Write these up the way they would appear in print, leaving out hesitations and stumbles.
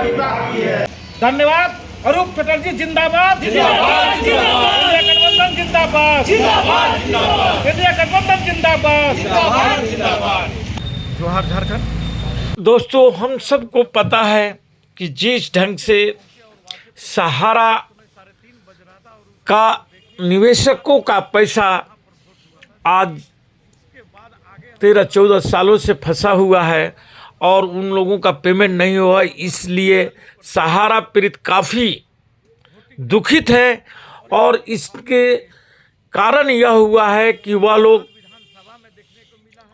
अभी बाकी है। धन्यवाद। अरूप चटर्जी जिंदाबाद, जिंदाबाद, जिंदाबाद। इंडिया गठबंधन जिंदाबाद, जिंदाबाद, जिंदाबाद। इंडिया गठबंधन जिंदाबाद, जिंदाबाद, जिंदाबाद। जोहार झारखंड। दोस्तों, हम सबको पता है कि जिस ढंग से सहारा का निवेशकों का पैसा आज 13-14 सालों से फंसा हुआ है और उन लोगों का पेमेंट नहीं हुआ, इसलिए सहारा पीड़ित काफ़ी दुखित है। और इसके कारण यह हुआ है कि वह लोग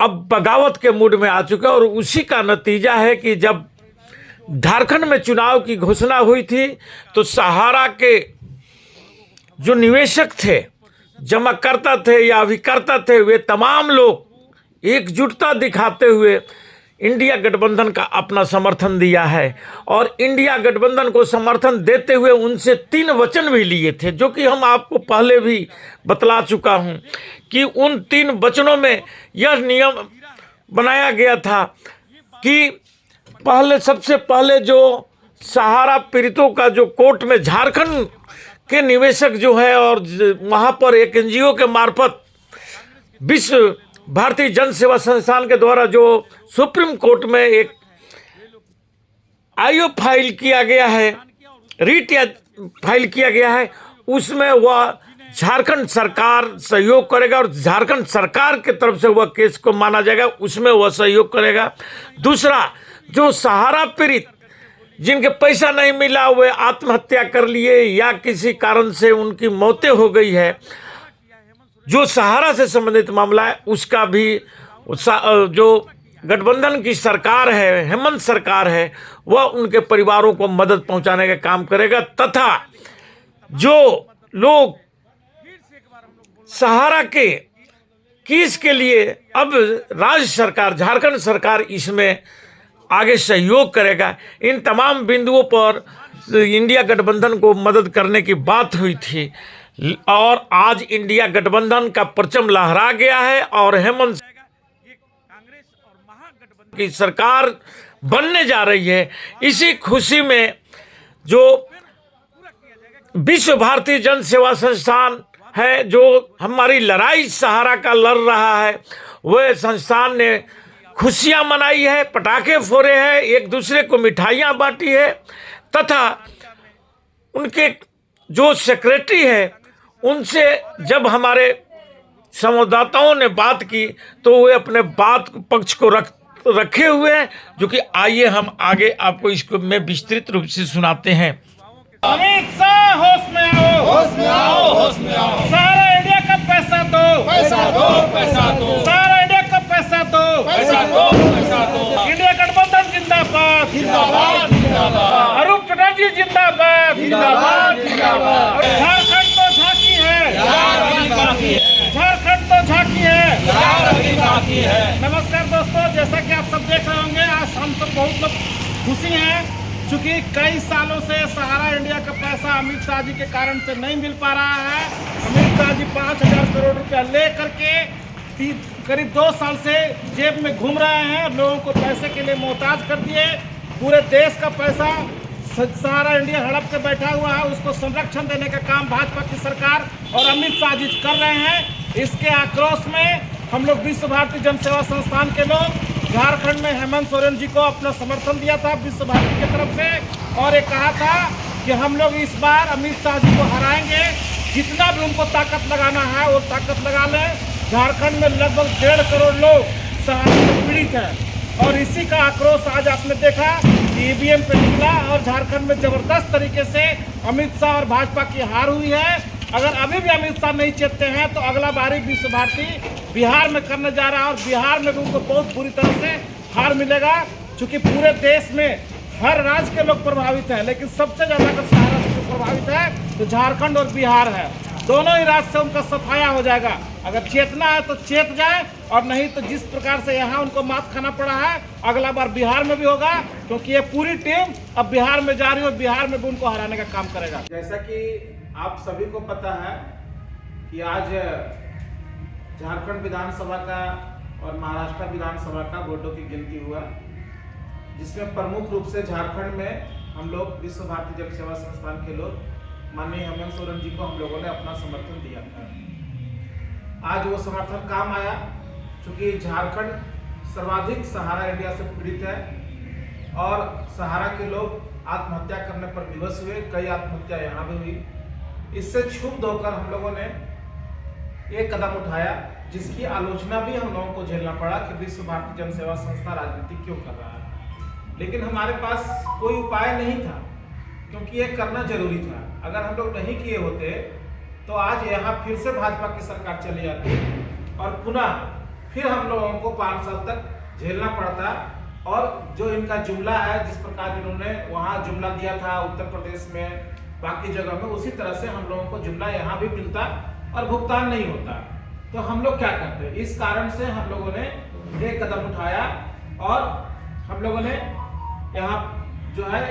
अब बगावत के मूड में आ चुके हैं और उसी का नतीजा है कि जब झारखंड में चुनाव की घोषणा हुई थी तो सहारा के जो निवेशक थे, जमाकर्ता थे या अभिकर्ता थे, वे तमाम लोग एकजुटता दिखाते हुए इंडिया गठबंधन का अपना समर्थन दिया है। और इंडिया गठबंधन को समर्थन देते हुए उनसे 3 वचन भी लिए थे, जो कि हम आपको पहले भी बतला चुका हूं कि उन 3 वचनों में यह नियम बनाया गया था कि सबसे पहले जो सहारा पीड़ितों का जो कोर्ट में झारखंड के निवेशक जो है और वहाँ पर एक NGO के मार्फत विश्व भारतीय जन सेवा संस्थान के द्वारा जो सुप्रीम कोर्ट में एक IO फाइल किया गया है, रीट या फाइल किया गया है, उसमें वह झारखंड सरकार सहयोग करेगा और झारखंड सरकार के तरफ से वह केस को माना जाएगा, उसमें वह सहयोग करेगा। दूसरा, जो सहारा पीड़ित जिनके पैसा नहीं मिला, वे आत्महत्या कर लिए या किसी कारण से उनकी मौतें हो गई है, जो सहारा से संबंधित मामला है, उसका भी जो गठबंधन की सरकार है, हेमंत सरकार है, वह उनके परिवारों को मदद पहुंचाने का काम करेगा। तथा जो लोग सहारा के केस के लिए अब राज्य सरकार, झारखंड सरकार इसमें आगे सहयोग करेगा। इन तमाम बिंदुओं पर इंडिया गठबंधन को मदद करने की बात हुई थी और आज इंडिया गठबंधन का परचम लहरा गया है और हेमंत कांग्रेस और महागठबंधन की सरकार बनने जा रही है। इसी खुशी में जो विश्व भारतीय जन सेवा संस्थान है, जो हमारी लड़ाई सहारा का लड़ रहा है, वह संस्थान ने खुशियां मनाई है, पटाखे फोड़े हैं, एक दूसरे को मिठाइयां बांटी है तथा उनके जो सेक्रेटरी है उनसे जब हमारे संवाददाताओं ने बात की तो वे अपने बात पक्ष को रखे हुए हैं, जो कि आइए हम आगे आपको इसको में विस्तृत रूप से सुनाते हैं। अमित शाह होश में आओ, होश में आओ, होश में आओ। सारा इंडिया का पैसा दो, पैसा दो, पैसा दो। सारा इंडिया का पैसा दो, पैसा दो, पैसा दो। इंडिया गठबंधन जिंदाबाद, जिंदाबाद, जिंदाबाद। अरूप चटर्जी जिंदाबाद, जिंदाबाद, जिंदाबाद। झारखंड तो झांकी है, यार अभी बाकी है, झारखंड तो झांकी है, यार अभी बाकी है। नमस्कार दोस्तों, जैसा कि आप सब देख रहे होंगे, आज हम सब बहुत लोग खुशी हैं क्योंकि कई सालों से सहारा इंडिया का पैसा अमित शाह जी के कारण से नहीं मिल पा रहा है। अमित शाह जी 5,000 करोड़ रुपया ले करके करीब 2 साल से जेब में घूम रहे हैं, लोगों को पैसे के लिए मोहताज कर दिए। पूरे देश का पैसा सहारा इंडिया हड़प के बैठा हुआ है, उसको संरक्षण देने का काम भाजपा की सरकार और अमित शाह जी कर रहे हैं। इसके आक्रोश में हम लोग विश्व भारती जन सेवा संस्थान के लोग झारखंड में हेमंत सोरेन जी को अपना समर्थन दिया था विश्व भारती की तरफ से और ये कहा था कि हम लोग इस बार अमित शाह जी को हराएंगे, जितना भी उनको ताकत लगाना है वो ताकत लगा लें। झारखंड में लगभग 1.5 करोड़ लोग सहारा से पीड़ित हैं और इसी का आक्रोश आज आपने देखा कि EVM पे निकला और झारखंड में जबरदस्त तरीके से अमित शाह और भाजपा की हार हुई है। अगर अभी भी अमित शाह नहीं चेतते हैं तो अगला बारी विश्व भारती बिहार में करने जा रहा है और बिहार में भी उनको बहुत बुरी तरह से हार मिलेगा, क्योंकि पूरे देश में हर राज्य के लोग प्रभावित हैं, लेकिन सबसे ज़्यादा अगर सहारा से प्रभावित है तो झारखंड और बिहार है। दोनों ही राज्य से उनका सफाया हो जाएगा। अगर चेतना है तो चेत जाए और नहीं तो जिस प्रकार से यहाँ उनको मात खाना पड़ा है अगला बार बिहार में भी होगा, क्योंकि ये पूरी टीम अब बिहार में जा रही है और बिहार में भी उनको हराने का काम करेगा। जैसा कि आप सभी को पता है कि आज झारखंड विधानसभा का और महाराष्ट्र विधानसभा का वोटों की गिनती हुआ, जिसमें प्रमुख रूप से झारखंड में हम लोग विश्व भारती जन सेवा संस्थान के लोग माननीय हेमंत सोरेन जी को हम लोगों ने अपना समर्थन दिया था। आज वो समर्थन काम आया, क्योंकि झारखंड सर्वाधिक सहारा इंडिया से पीड़ित है और सहारा के लोग आत्महत्या करने पर विवश हुए, कई आत्महत्या यहाँ भी हुई। इससे क्षुब्ध होकर हम लोगों ने एक कदम उठाया, जिसकी आलोचना भी हम लोगों को झेलना पड़ा कि विश्व भारती जन सेवा संस्था राजनीति क्यों कर रहा है। लेकिन हमारे पास कोई उपाय नहीं था, क्योंकि ये करना जरूरी था। अगर हम लोग नहीं किए होते तो आज यहाँ फिर से भाजपा की सरकार चली जाती और पुनः फिर हम लोगों को 5 साल तक झेलना पड़ता। और जो इनका जुमला है, जिस प्रकार इन्होंने वहाँ जुमला दिया था उत्तर प्रदेश में, बाकी जगह में, उसी तरह से हम लोगों को जुमला यहाँ भी मिलता और भुगतान नहीं होता। तो हम लोग क्या करते? इस कारण से हम लोगों ने एक कदम उठाया और हम लोगों ने यहाँ जो है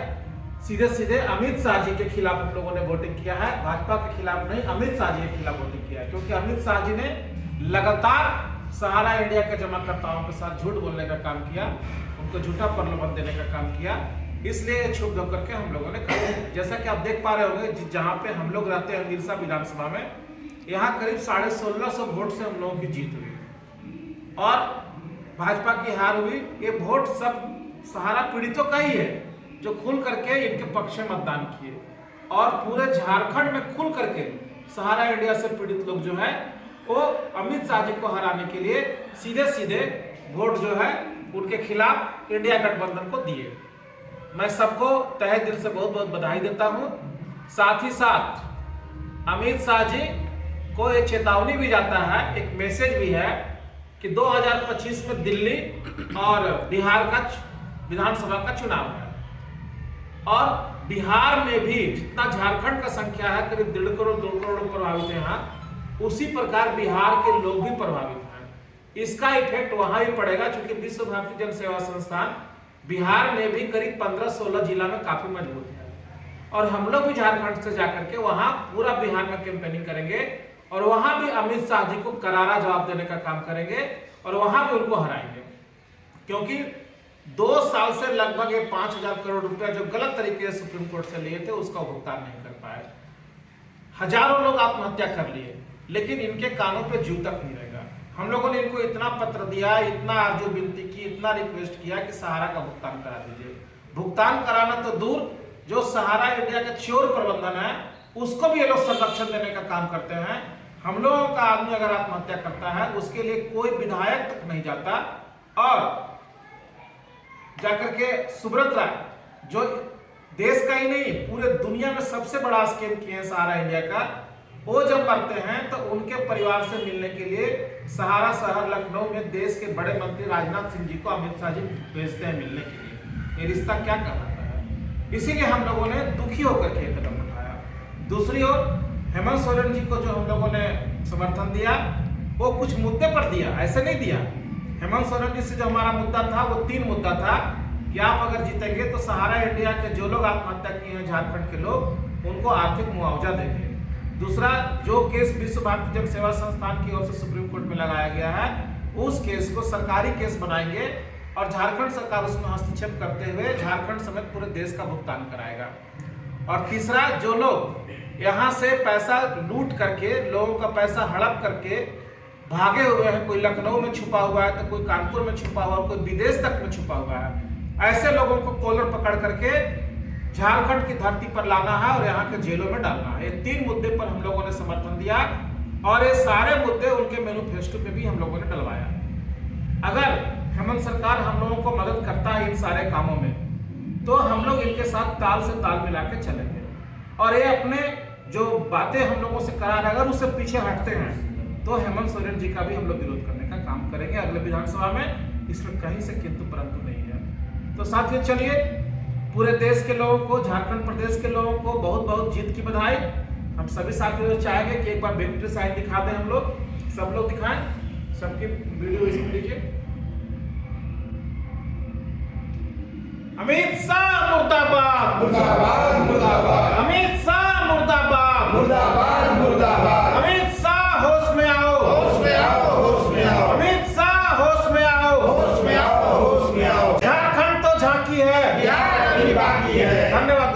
सीधे सीधे अमित शाह जी के खिलाफ हम लोगों ने वोटिंग किया है। भाजपा के खिलाफ नहीं, अमित शाह जी के खिलाफ वोटिंग किया है, क्योंकि अमित शाह जी ने लगातार सहारा इंडिया के जमाकर्ताओं के साथ झूठ बोलने का काम किया, उनको झूठा प्रलोभन देने का काम किया। इसलिए क्षुब्ध होकर के हम लोगों ने कहा, जैसा कि आप देख पा रहे होंगे, जहां पे हम लोग रहते हैं विरसा विधानसभा में, यहाँ करीब 1650 वोट से हम लोगों की जीत हुई और भाजपा की हार हुई। ये वोट सब सहारा पीड़ितों का ही है, जो खुल करके इनके पक्ष में मतदान किए। और पूरे झारखंड में खुल करके सहारा इंडिया से पीड़ित लोग जो है वो अमित शाह जी को हराने के लिए सीधे सीधे वोट जो है उनके खिलाफ इंडिया गठबंधन को दिए। मैं सबको तहे दिल से बहुत बहुत बधाई देता हूं। साथ ही साथ अमित शाह जी को एक चेतावनी भी जाता है, एक मैसेज भी है कि 2025 में दिल्ली और बिहार का विधानसभा का चुनाव है और बिहार में भी जितना झारखंड का संख्या है करीब 1.5 करोड़ 2 करोड़ प्रभावित है यहाँ, उसी प्रकार बिहार के लोग भी प्रभावित हैं। इसका इफेक्ट वहां ही पड़ेगा, क्योंकि विश्व भारती जन सेवा संस्थान बिहार में भी करीब 15-16 जिला में काफी मजबूत है और हम लोग भी झारखंड से जाकर के वहां पूरा बिहार में कैंपेनिंग करेंगे और वहां भी अमित शाह जी को करारा जवाब देने का काम करेंगे और वहां भी उनको हराएंगे। क्योंकि 2 साल से लगभग 5,000 करोड़ रुपया जो गलत तरीके से सुप्रीम कोर्ट से लिए थे, उसका भुगतान नहीं कर पाए। हजारों लोग आत्महत्या कर लिए, लेकिन इनके कानों पे जू तक नहीं रहेगा। हम लोगों ने इनको इतना पत्र दिया, इतना आरजू विनती की, इतना रिक्वेस्ट किया कि सहारा का भुगतान करा दीजिए। भुगतान कराना तो दूर, जो सहारा इंडिया का चोर प्रबंधन है उसको भी ये लोग संरक्षण देने का काम करते हैं। हम लोगों का आदमी अगर आत्महत्या करता है उसके लिए कोई विधायक तक नहीं जाता और जाकर के सुब्रत राय, जो देश का ही नहीं पूरे दुनिया में सबसे बड़ा स्कैम किए हैं सहारा इंडिया का, वो जब मरते हैं तो उनके परिवार से मिलने के लिए सहारा शहर लखनऊ में देश के बड़े मंत्री राजनाथ सिंह जी को अमित शाह जी भेजते हैं मिलने के लिए। ये रिश्ता क्या कहलाता है? इसीलिए हम लोगों ने दुखी होकर के कदम उठाया। दूसरी ओर हेमंत सोरेन जी को जो हम लोगों ने समर्थन दिया, वो कुछ मुद्दे पर दिया, ऐसे नहीं दिया। हेमंत सोरेन जी से जो हमारा मुद्दा था वो 3 मुद्दा था कि आप अगर जीतेंगे तो सहारा इंडिया के जो लोग आत्महत्या किए हैं झारखंड के लोग, उनको आर्थिक मुआवजा देंगे। दूसरा, जो केस विश्व भारती जन सेवा संस्थान की ओर से सुप्रीम कोर्ट में लगाया गया है, उस केस को सरकारी केस बनाएंगे और झारखंड सरकार उसमें हस्तक्षेप करते हुए झारखंड समेत पूरे देश का भुगतान कराएगा। और तीसरा, जो लोग यहाँ से पैसा लूट करके, लोगों का पैसा हड़प करके भागे हुए हैं, कोई लखनऊ में छुपा हुआ है तो कोई कानपुर में छुपा हुआ है, कोई विदेश तक में छुपा हुआ है, ऐसे लोगों को कॉलर पकड़ करके झारखंड की धरती पर लाना है और यहाँ के जेलों में डालना है। ये 3 मुद्दे पर हम लोगों ने समर्थन दिया और ये सारे मुद्दे उनके मैनिफेस्टो पे भी हम लोगों ने डलवाया। अगर हेमंत सरकार हम लोगों को मदद करता है इन सारे कामों में, तो हम लोग इनके साथ ताल से ताल मिला के चलेंगे और ये अपने जो बातें हम लोगों से करा रहे, अगर उससे पीछे हटते हैं तो हेमंत सोरेन जी का भी हम लोग विरोध करने का काम करेंगे अगले विधानसभा में। इसमें कहीं से किंतु परंतु नहीं है। तो साथियों, चलिए पूरे देश के लोगों को, झारखंड प्रदेश के लोगों को बहुत बहुत जीत की बधाई। हम सभी साथियों चाहेंगे कि एक बार विक्ट्री साइन दिखा दें, हम लोग सब लोग दिखाएं, सबकी वीडियो इसमें लीजिए। अमित शाह मुर्दाबाद, मुर्दाबाद मुर्दाबाद, अमित शाह मुर्दाबाद, मुर्दाबाद मुर्दाबाद, अमित शाह होश में आओ, होश में आओ, होश में आओ, अमित शाह होश में आओ, होश में आओ, होश में आओ। झारखंड तो झांकी है, बिहार अभी बाकी है, धन्यवाद।